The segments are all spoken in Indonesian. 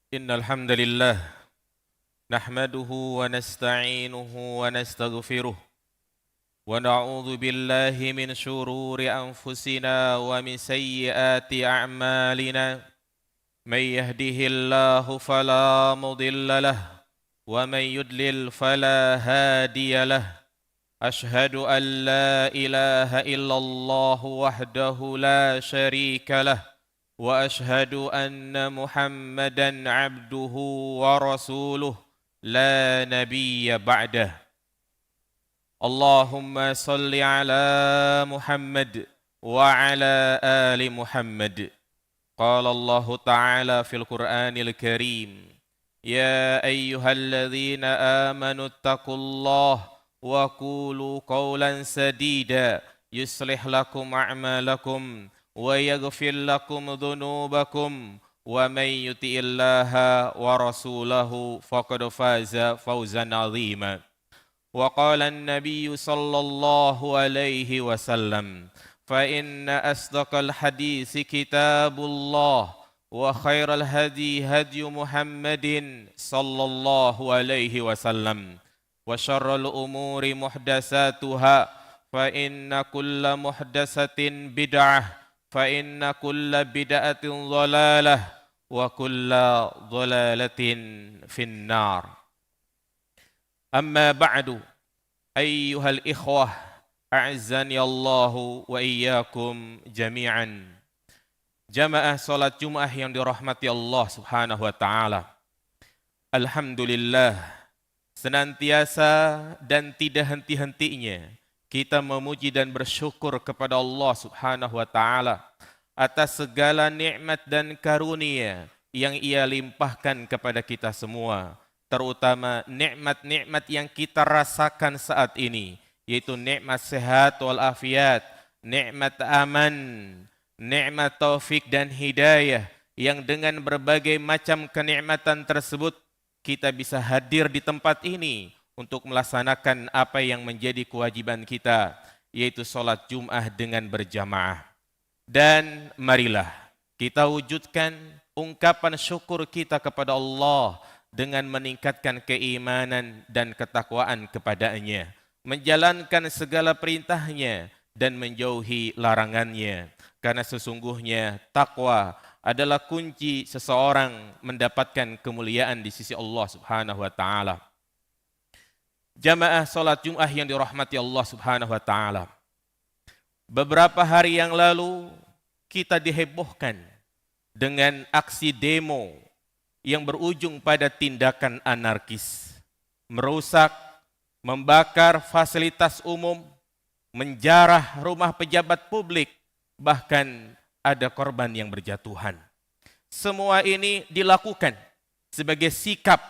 إن الحمد لله نحمده ونستعينه ونستغفره ونعوذ بالله من شرور أنفسنا ومن سيئات أعمالنا من يهده الله فلا مضل له ومن يضلل فلا هادي له أشهد أن لا إله إلا الله وحده لا شريك له وأشهد أن محمدًا عبده ورسوله لا نبي بعده اللهم صل على محمد وعلى آل محمد قال الله تعالى في القرآن الكريم يا أيها الذين آمنوا اتقوا الله وقولوا قولا سديدا يصلح لكم أعمالكم ويغفر لكم ذنوبكم ومن يطع الله ورسوله فقد فاز فوزا عظيما وقال النبي صلى الله عليه وسلم فإن أصدق الحديث كتاب الله وخير الهدي هدي محمد صلى الله عليه وسلم وشر الأمور محدثاتها فإن كل محدثة بدعة فإن كل بدعة ضلالة وكل ضلالة في النار أما بعد أيها الإخوة أعزني الله وإياكم جميعا Jamaah salat Jumat yang dirahmati Allah Subhanahu wa taala. Alhamdulillah, senantiasa dan tidak henti-hentinya kita memuji dan bersyukur kepada Allah Subhanahu wa taala atas segala nikmat dan karunia yang Ia limpahkan kepada kita semua, terutama nikmat-nikmat yang kita rasakan saat ini, yaitu nikmat sehat wal afiat, nikmat aman, nikmat taufik dan hidayah, yang dengan berbagai macam kenikmatan tersebut kita bisa hadir di tempat ini untuk melaksanakan apa yang menjadi kewajiban kita, yaitu sholat Jum'ah dengan berjamaah. Dan marilah kita wujudkan ungkapan syukur kita kepada Allah dengan meningkatkan keimanan dan ketakwaan kepada-Nya, menjalankan segala perintahnya dan menjauhi larangannya. Karena sesungguhnya takwa adalah kunci seseorang mendapatkan kemuliaan di sisi Allah Subhanahu wa taala. Jamaah salat Jumat yang dirahmati Allah Subhanahu wa taala. Beberapa hari yang lalu kita dihebohkan dengan aksi demo yang berujung pada tindakan anarkis, merusak, membakar fasilitas umum, menjarah rumah pejabat publik, bahkan ada korban yang berjatuhan. Semua ini dilakukan sebagai sikap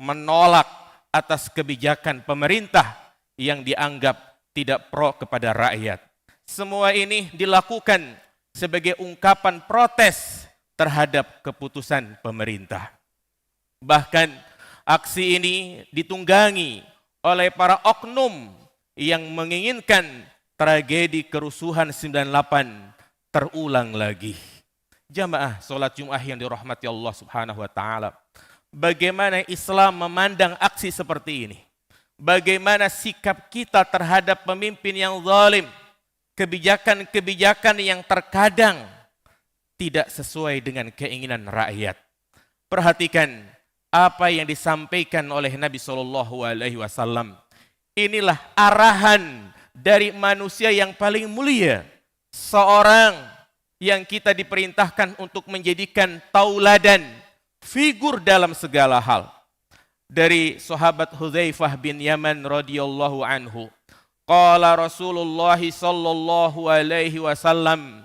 menolak atas kebijakan pemerintah yang dianggap tidak pro kepada rakyat. Semua ini dilakukan sebagai ungkapan protes terhadap keputusan pemerintah. Bahkan aksi ini ditunggangi oleh para oknum yang menginginkan tragedi kerusuhan 98 terulang lagi. Jamaah salat Jumat yang dirahmati Allah Subhanahu wa taala. Bagaimana Islam memandang aksi seperti ini? Bagaimana sikap kita terhadap pemimpin yang zalim? Kebijakan-kebijakan yang terkadang tidak sesuai dengan keinginan rakyat. Perhatikan apa yang disampaikan oleh Nabi SAW. Inilah arahan dari manusia yang paling mulia, seorang yang kita diperintahkan untuk menjadikan tauladan, figur dalam segala hal. Dari sahabat Hudzaifah bin Yaman radhiyallahu anhu, qala Rasulullah sallallahu alaihi wasallam,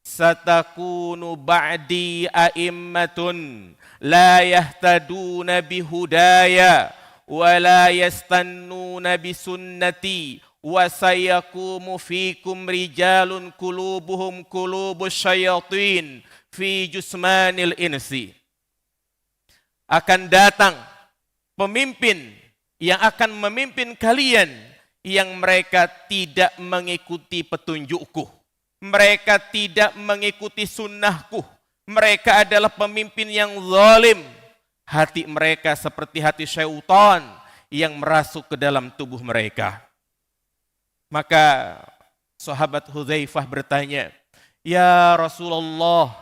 satakunu ba'di a'immatun la yahtaduna bihudaya wa la yastannuna bisunnati wa sayakumu fikum rijalun qulubuhum qulubus syayatin fi jusmanil insi. Akan datang pemimpin yang akan memimpin kalian yang mereka tidak mengikuti petunjukku, mereka tidak mengikuti sunnahku, mereka adalah pemimpin yang zalim, Hati mereka seperti hati syaitan yang merasuk ke dalam tubuh mereka. Maka sahabat Hudzaifah bertanya, "Ya Rasulullah,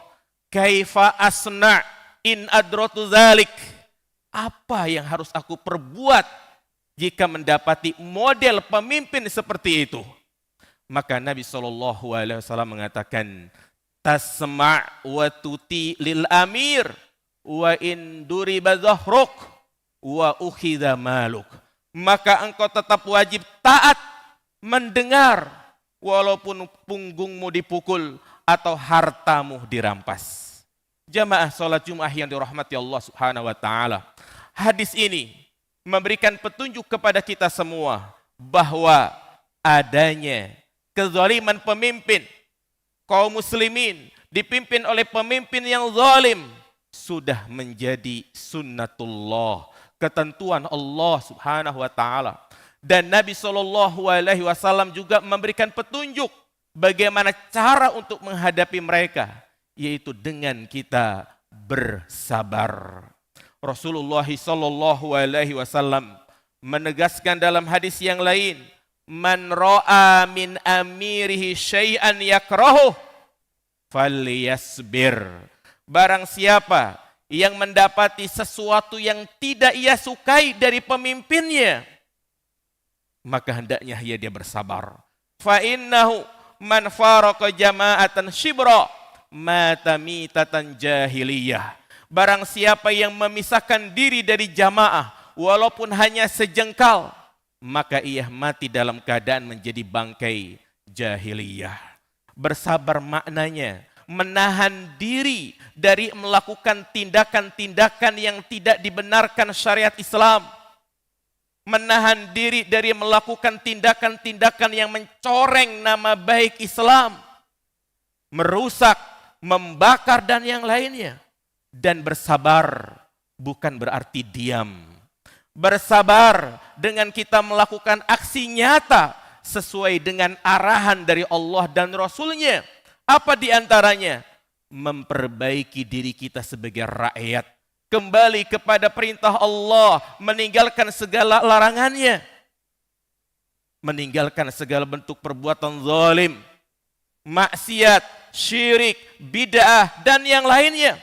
kaifa asna' in adratu dzalik?" Apa yang harus aku perbuat jika mendapati model pemimpin seperti itu? Maka Nabi SAW mengatakan, "Tasma' wa tuti lil amir wa in duriba dhahruk wa ukhidha maluk." Maka engkau tetap wajib taat, mendengar walaupun punggungmu dipukul atau hartamu dirampas. Jamaah salat Jumat yang dirahmati Allah Subhanahu wa taala. Hadis ini memberikan petunjuk kepada kita semua bahwa adanya kezaliman pemimpin, kaum muslimin dipimpin oleh pemimpin yang zalim sudah menjadi sunnatullah, ketentuan Allah Subhanahu wa taala. Dan Nabi SAW juga memberikan petunjuk bagaimana cara untuk menghadapi mereka, yaitu dengan kita bersabar. Rasulullah SAW menegaskan dalam hadis yang lain, "Man ra'a min amirihi syai'an yakrahu falyasbir." Barang siapa yang mendapati sesuatu yang tidak ia sukai dari pemimpinnya, maka hendaknya dia bersabar. Fa innahu man faraqa jama'atan shibra mata mitatan jahiliyah. Barang siapa yang memisahkan diri dari jamaah walaupun hanya sejengkal, maka ia mati dalam keadaan menjadi bangkai jahiliyah. Bersabar maknanya menahan diri dari melakukan tindakan-tindakan yang tidak dibenarkan syariat Islam. Menahan diri dari melakukan tindakan-tindakan yang mencoreng nama baik Islam, merusak, membakar dan yang lainnya. Dan bersabar bukan berarti diam. Bersabar dengan kita melakukan aksi nyata sesuai dengan arahan dari Allah dan Rasul-Nya. Apa di antaranya? Memperbaiki diri kita sebagai rakyat, kembali kepada perintah Allah, meninggalkan segala larangannya, meninggalkan segala bentuk perbuatan zalim, maksiat, syirik, bid'ah dan yang lainnya.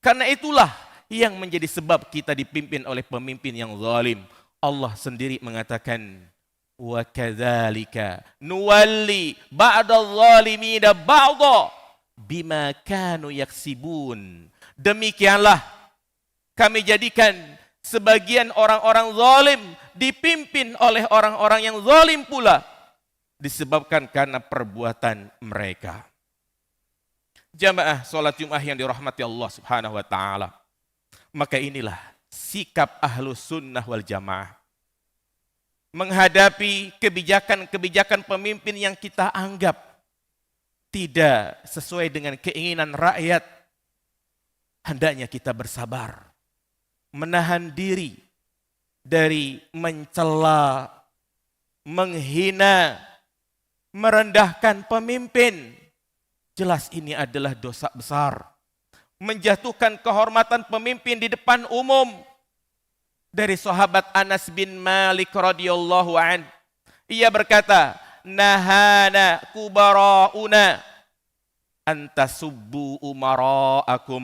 Karena itulah yang menjadi sebab kita dipimpin oleh pemimpin yang zalim. Allah sendiri mengatakan, "Wa kadzalika nuwalli ba'dadh zalimina ba'dha bima kanu yaksibun." Demikianlah kami jadikan sebagian orang-orang zalim dipimpin oleh orang-orang yang zalim pula, disebabkan karena perbuatan mereka. Jamaah salat Jumat yang dirahmati Allah Subhanahu wa taala. Maka inilah sikap Ahlus Sunnah wal Jamaah menghadapi kebijakan-kebijakan pemimpin yang kita anggap tidak sesuai dengan keinginan rakyat. Hendaknya kita bersabar, menahan diri dari mencela, menghina, merendahkan pemimpin. Jelas ini adalah dosa besar. Menjatuhkan kehormatan pemimpin di depan umum. Dari sahabat Anas bin Malik radhiyallahu an, ia berkata, "Nahana kubara'una antasubbu umara'akum."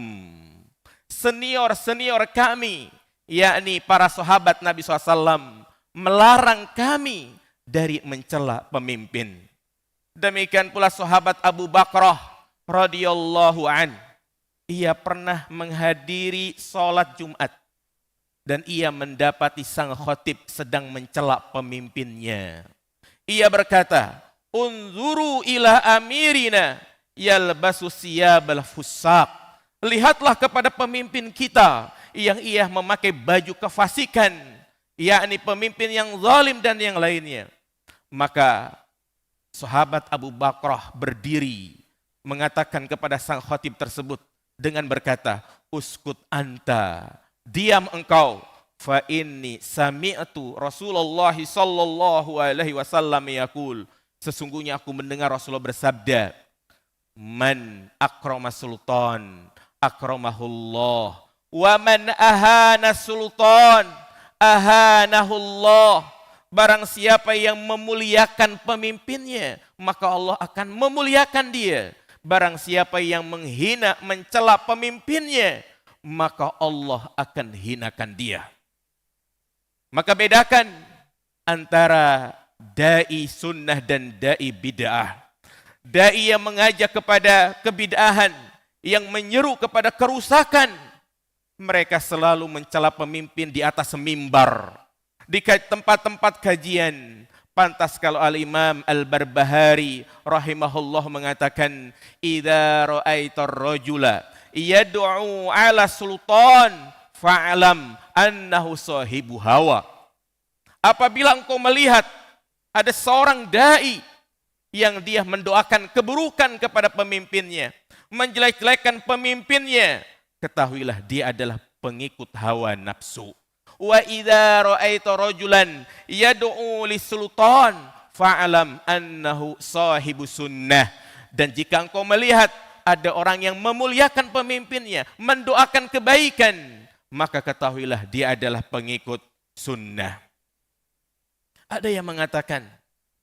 Senior-senior kami, yakni para sahabat Nabi SAW, melarang kami dari mencela pemimpin. Demikian pula sahabat Abu Bakrah radhiyallahu an. Ia pernah menghadiri sholat Jumat dan ia mendapati sang khatib sedang mencela pemimpinnya. Ia berkata, "Unzuru ila amirina yalbasu siyabal fusaq." Lihatlah kepada pemimpin kita yang ia memakai baju kefasikan, yakni pemimpin yang zalim dan yang lainnya. Maka sahabat Abu Bakrah berdiri mengatakan kepada sang khatib tersebut dengan berkata, "Uskut anta, diam engkau, fa inni sami'tu Rasulullah sallallahu alaihi wasallam yaqul." Sesungguhnya aku mendengar Rasulullah bersabda, "Man akrama sultan akramahullah Wa man ahana sultan ahanahullah. Barang siapa yang memuliakan pemimpinnya, maka Allah akan memuliakan dia. Barang siapa yang menghina, mencela pemimpinnya, maka Allah akan hinakan dia. Maka bedakan antara dai sunnah dan dai bid'ah. Dai yang mengajak kepada kebid'ahan, yang menyeru kepada kerusakan, mereka selalu mencela pemimpin di atas mimbar, di tempat-tempat kajian. Pantas kalau Al-Imam Al-Barbahari rahimahullah mengatakan, idza ra'aitar rajula yad'u 'ala sultan fa'lam annahu sahibu hawa. Apabila engkau melihat ada seorang dai yang dia mendoakan keburukan kepada pemimpinnya, menjelek-jelekan pemimpinnya, ketahuilah dia adalah pengikut hawa nafsu. Wa idza ra'aita rajulan yad'u lis-sultan fa'lam annahu sahibu sunnah. Dan jika engkau melihat ada orang yang memuliakan pemimpinnya, mendoakan kebaikan, maka ketahuilah dia adalah pengikut sunnah. Ada yang mengatakan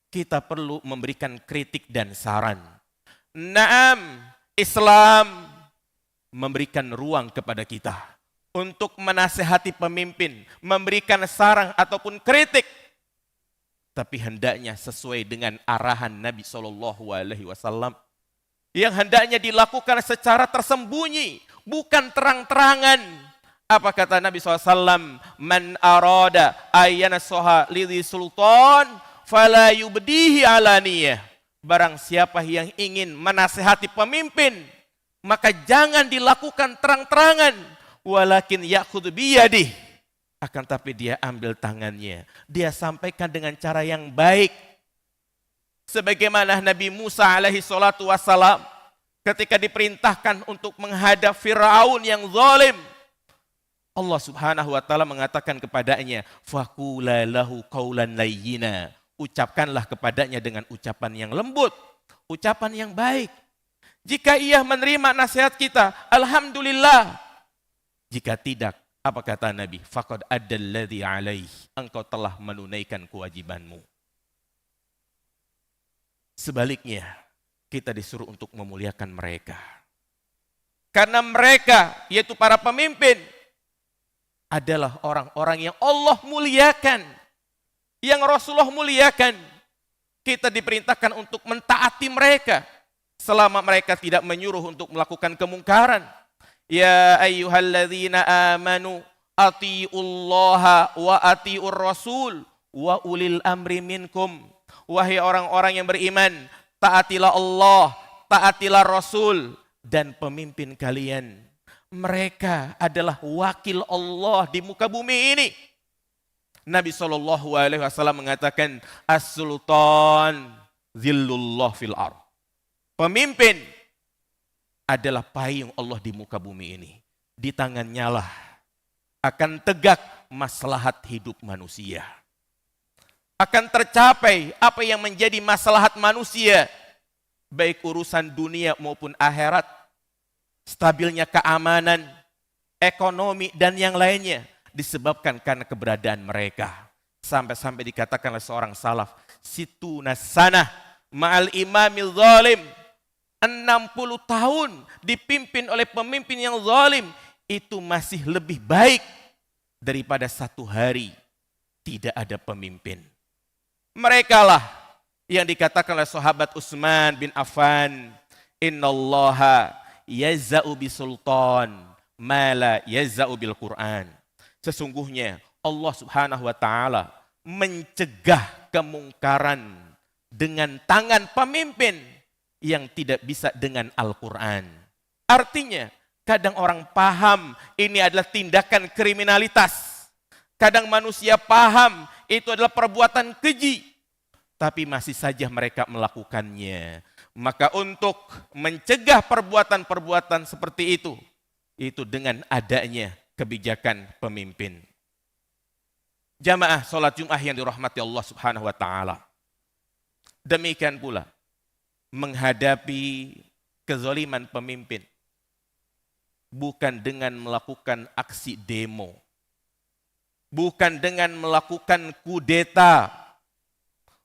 kita perlu memberikan kritik dan saran. Naam, Islam memberikan ruang kepada kita untuk menasihati pemimpin, memberikan saran ataupun kritik. Tapi hendaknya sesuai dengan arahan Nabi SAW. Yang hendaknya dilakukan secara tersembunyi, bukan terang-terangan. Apa kata Nabi SAW? Man arada ayyanasoha lidhi sultan fala yubdihi alaniyah. Barang siapa yang ingin menasihati pemimpin, maka jangan dilakukan terang-terangan. Walakin ya'khudhu biyadih. Akan tapi dia ambil tangannya. Dia sampaikan dengan cara yang baik. Sebagaimana Nabi Musa alaihi salatu wassalam ketika diperintahkan untuk menghadap Fir'aun yang zalim, Allah subhanahu wa ta'ala mengatakan kepadanya, faqula lahu qawlan layyina. Ucapkanlah kepadanya dengan ucapan yang lembut, ucapan yang baik. Jika ia menerima nasihat kita, alhamdulillah. Jika tidak, apa kata Nabi? Faqad addalladzi alaih. Engkau telah menunaikan kewajibanmu. Sebaliknya, kita disuruh untuk memuliakan mereka. Karena mereka, yaitu para pemimpin, adalah orang-orang yang Allah muliakan, yang Rasulullah muliakan. Kita diperintahkan untuk mentaati mereka selama mereka tidak menyuruh untuk melakukan kemungkaran. Ya ayyuhalladzina amanu atiullaha wa atiur rasul wa ulil amri minkum. Wahai orang-orang yang beriman, taatilah Allah, taatilah Rasul dan pemimpin kalian. Mereka adalah wakil Allah di muka bumi ini. Nabi SAW mengatakan, as-sultan zillullah fil ardh. Pemimpin adalah payung Allah di muka bumi ini. Di tangannya lah akan tegak maslahat hidup manusia. Akan tercapai apa yang menjadi maslahat manusia, baik urusan dunia maupun akhirat. Stabilnya keamanan, ekonomi dan yang lainnya disebabkan karena keberadaan mereka. Sampai-sampai dikatakan oleh seorang salaf, situna sanah ma'al imamil zalim. 60 tahun dipimpin oleh pemimpin yang zalim itu masih lebih baik daripada 1 hari tidak ada pemimpin. Mereka lah yang dikatakan oleh sahabat Utsman bin Affan, innallaha yazza'u bisultan ma la yazza'u bil Qur'an. Sesungguhnya Allah Subhanahu wa taala mencegah kemungkaran dengan tangan pemimpin yang tidak bisa dengan Al-Quran. Artinya, kadang orang paham ini adalah tindakan kriminalitas. Kadang manusia paham itu adalah perbuatan keji. Tapi masih saja mereka melakukannya. Maka untuk mencegah perbuatan-perbuatan seperti itu dengan adanya kebijakan pemimpin. Jamaah sholat Jum'ah yang dirahmati Allah Subhanahu wa ta'ala. Demikian pula menghadapi kezaliman pemimpin. bukan dengan melakukan aksi demo, bukan dengan melakukan kudeta,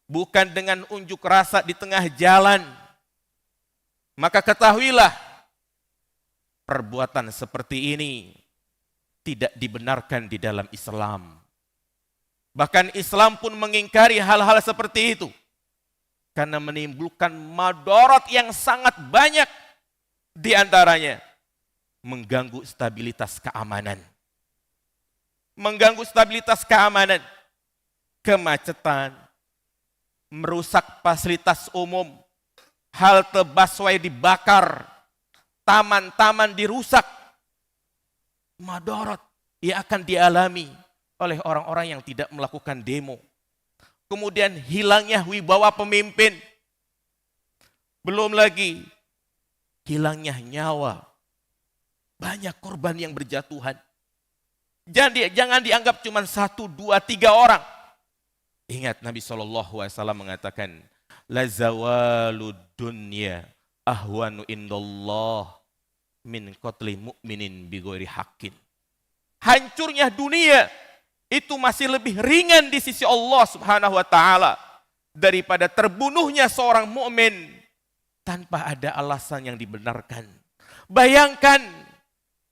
bukan dengan unjuk rasa di tengah jalan. Maka ketahuilah, perbuatan seperti ini tidak dibenarkan di dalam Islam. Bahkan Islam pun mengingkari hal-hal seperti itu, karena menimbulkan madarat yang sangat banyak, di antaranya mengganggu stabilitas keamanan. Mengganggu stabilitas keamanan, kemacetan, merusak fasilitas umum, halte busway dibakar, taman-taman dirusak. Madarat yang akan dialami oleh orang-orang yang tidak melakukan demo. Kemudian hilangnya wibawa pemimpin. Belum lagi hilangnya nyawa. Banyak korban yang berjatuhan. Jangan dianggap cuma 1, 2, 3 orang. Ingat Nabi SAW mengatakan, la zawalud dunya ahwanu indallah min qatli mu'minin bighairi haqqin. Hancurnya dunia itu masih lebih ringan di sisi Allah Subhanahu wa taala daripada terbunuhnya seorang mukmin tanpa ada alasan yang dibenarkan. Bayangkan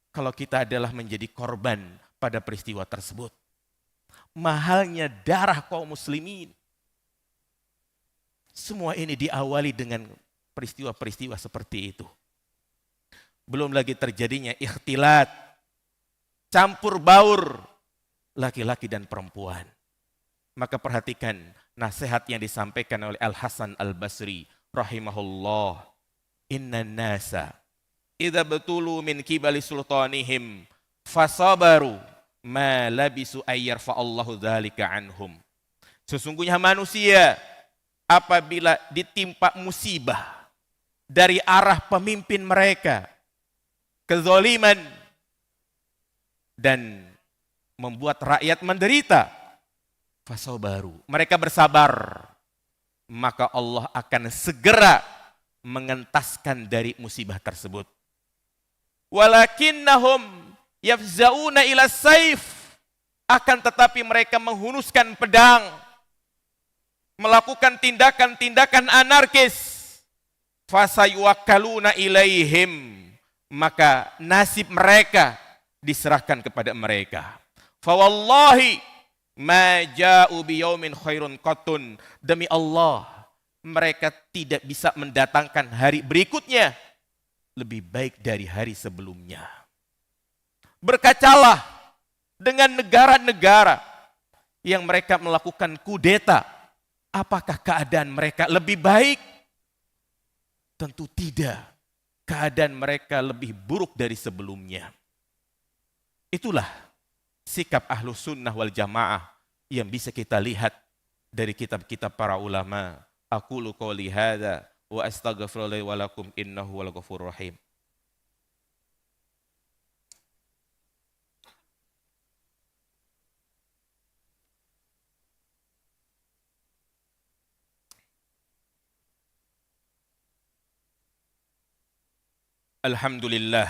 kalau kita adalah menjadi korban pada peristiwa tersebut. Mahalnya darah kaum muslimin. Semua ini diawali dengan peristiwa-peristiwa seperti itu. Belum lagi terjadinya ikhtilat, campur baur laki-laki dan perempuan. Maka perhatikan nasihat yang disampaikan oleh Al-Hasan Al-Basri rahimahullah. Inna nasa idza batulu min kibali sultanihim fasabaru ma labisu ayyarfa Allahu dzalika anhum. Sesungguhnya manusia apabila ditimpa musibah dari arah pemimpin mereka, kezaliman dan membuat rakyat menderita, fasabaru, mereka bersabar, maka Allah akan segera mengentaskan dari musibah tersebut. Walakinnahum yafzauna ila saif, akan tetapi mereka menghunuskan pedang, melakukan tindakan-tindakan anarkis. Fasayuwakkaluna ilaihim, maka nasib mereka diserahkan kepada mereka. Fawallahi ma ja'u biyaumin khairun qattun, demi Allah mereka tidak bisa mendatangkan hari berikutnya lebih baik dari hari sebelumnya. Berkacalah dengan negara-negara yang mereka melakukan kudeta. Apakah keadaan mereka lebih baik? Tentu tidak. Keadaan mereka lebih buruk dari sebelumnya. Itulah sikap Ahlus Sunnah wal Jamaah yang bisa kita lihat dari kitab-kitab para ulama. Aqulu qouli hadza wa astaghfirullahi wa lakum innahu wal ghafurur rahim. Alhamdulillah,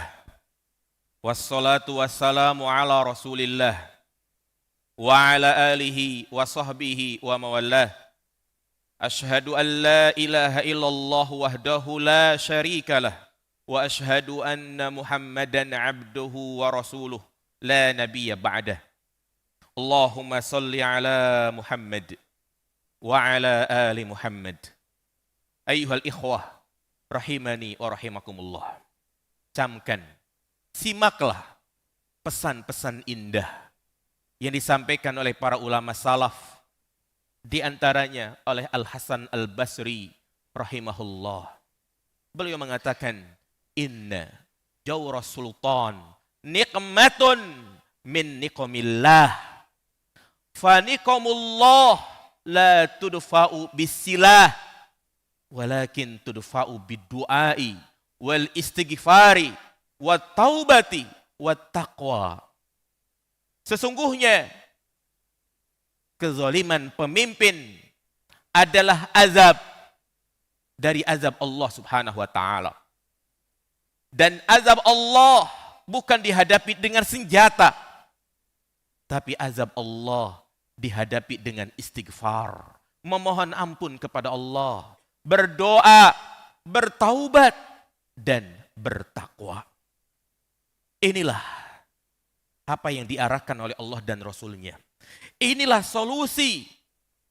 wassalatu wassalamu ala rasulillah, wa ala alihi wa sahbihi wa mawallah. Ashhadu an la ilaha illallah wahdahu la syarika lah, wa ashhadu anna muhammadan abduhu wa rasuluh la nabiyya ba'dah. Allahumma salli ala Muhammad wa ala ali Muhammad. Ayyuhal ikhwah, rahimani wa rahimakumullah. Camkan, simaklah pesan-pesan indah yang disampaikan oleh para ulama salaf, di antaranya oleh Al-Hasan Al-Basri rahimahullah. Beliau mengatakan, inna jawra sultan nikmatun min niqamillah, fa niqamullah la tudfa'u bisilah walakin tudfa'u bidu'ai wal istighfari wat taubati wat taqwa. Sesungguhnya kezaliman pemimpin adalah azab dari azab Allah Subhanahu wa taala. Dan azab Allah bukan dihadapi dengan senjata, tapi azab Allah dihadapi dengan istighfar, memohon ampun kepada Allah, berdoa, bertaubat, dan bertakwa. Inilah apa yang diarahkan oleh Allah dan Rasul-Nya. Inilah solusi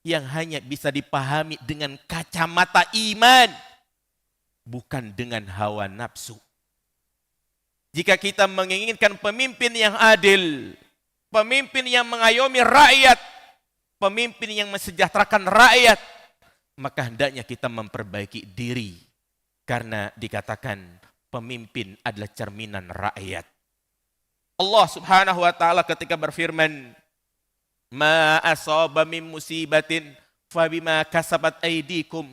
yang hanya bisa dipahami dengan kacamata iman, bukan dengan hawa nafsu. Jika kita menginginkan pemimpin yang adil, pemimpin yang mengayomi rakyat, pemimpin yang mensejahterakan rakyat, maka hendaknya kita memperbaiki diri. Karena dikatakan pemimpin adalah cerminan rakyat. Allah Subhanahu wa taala ketika berfirman, "Ma asaba min musibatin fabima kasabat aydikum."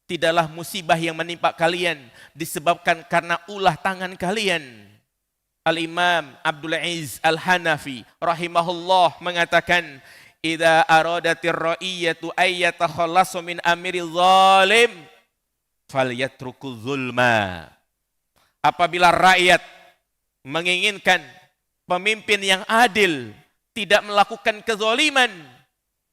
Tidaklah musibah yang menimpa kalian disebabkan karena ulah tangan kalian. Al-Imam Abdul Aziz Al-Hanafi rahimahullah mengatakan, "Idza aradatir ra'iyatu ayyatakhallasu min amiril zalim falyatruku zulma." Apabila rakyat menginginkan pemimpin yang adil, tidak melakukan kezaliman,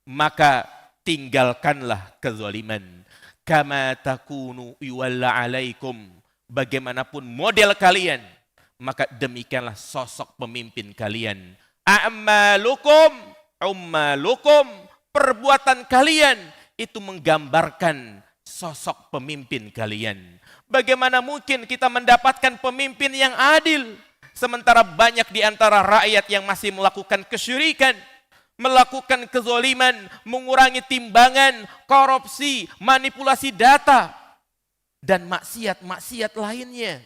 maka tinggalkanlah kezaliman. Kama takunu yuwalla alaikum. Bagaimanapun model kalian, maka demikianlah sosok pemimpin kalian. A'malukum, ummalukum, perbuatan kalian itu menggambarkan sosok pemimpin kalian. Bagaimana mungkin kita mendapatkan pemimpin yang adil, sementara banyak di antara rakyat yang masih melakukan kesyirikan, melakukan kezaliman, mengurangi timbangan, korupsi, manipulasi data, dan maksiat-maksiat lainnya.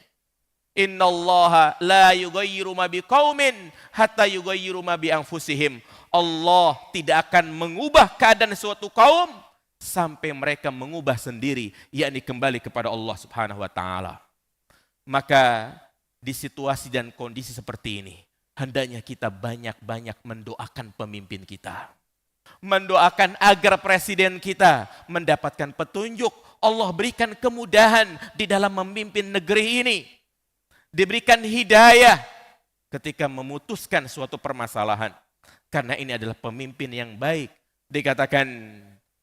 Innallaha la yughayyiru ma biqaumin hatta yughayyiru ma bi anfusihim. Allah tidak akan mengubah keadaan suatu kaum sampai mereka mengubah sendiri, yakni kembali kepada Allah Subhanahu wa taala. Maka di situasi dan kondisi seperti ini, hendaknya kita banyak-banyak mendoakan pemimpin kita. Mendoakan agar presiden kita mendapatkan petunjuk, Allah berikan kemudahan di dalam memimpin negeri ini. Diberikan hidayah ketika memutuskan suatu permasalahan. Karena ini adalah pemimpin yang baik. Dikatakan,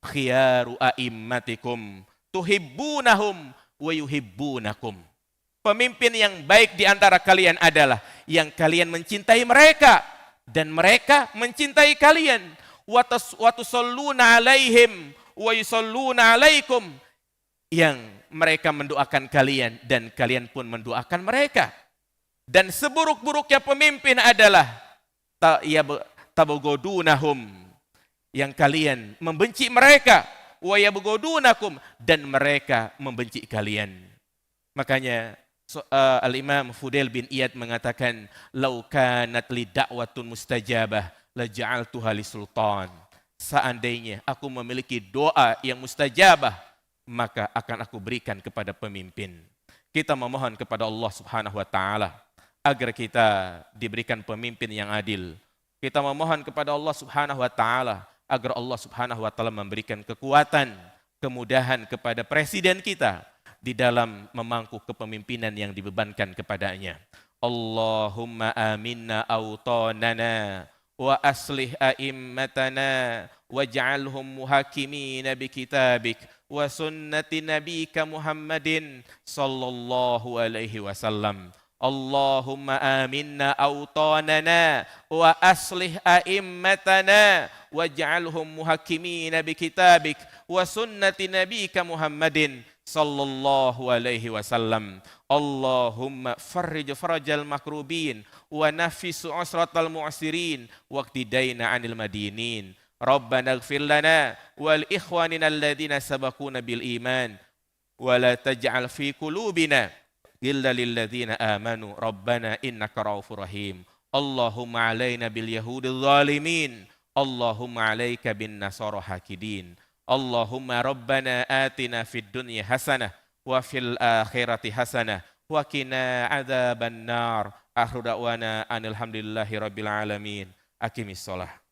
khiyaru a'immatikum tuhibbunahum wa yuhibbunakum. Pemimpin yang baik di antara kalian adalah yang kalian mencintai mereka dan mereka mencintai kalian. Wa tusalluna alaihim wa yusalluna alaikum. Yang mereka mendoakan kalian dan kalian pun mendoakan mereka. Dan seburuk-buruknya pemimpin adalah tabugodunahum, yang kalian membenci mereka, wa yabghudunakum, dan mereka membenci kalian. Makanya Al-Imam Fudail bin Iyad mengatakan, "Lau kanat li da'watun mustajabah la ja'altuha li sultan." Seandainya aku memiliki doa yang mustajabah, maka akan aku berikan kepada pemimpin. Kita memohon kepada Allah Subhanahu wa taala agar kita diberikan pemimpin yang adil. Kita memohon kepada Allah Subhanahu wa taala agar Allah Subhanahu wa taala memberikan kekuatan, kemudahan kepada presiden kita di dalam memangku kepemimpinan yang dibebankan kepadanya. Allahumma aminna awtanana wa aslih a'immatana waj'alhum muhakimina bi kitabik wa sunnati nabiyyika Muhammadin sallallahu alaihi wasallam. Allahumma aminna awtanana wa aslih a'immatana waj'alhum muhakimina bi kitabik wa sunnati nabiyyika Muhammadin sallallahu alaihi wasallam. Allahumma farrij farajal makrubin wa nafis usratal mu'sirin waqtidaina 'anil madinin. Rabbana ighfir lana wal ikhwanina alladhina sabaquna bil iman wa la taj'al fi qulubina illa lil ladzina amanu rabbana innaka raufur rahim. Allahumma 'alaina bil yahudil zalimin. Allahumma 'alaika bin nasara hakidin. Allahumma rabbana atina fid dunya hasanah wa fil akhirati hasanah wa qina adzaban nar. Akhiru da'wana anil hamdulillahi rabbil alamin. Aqimis shalah.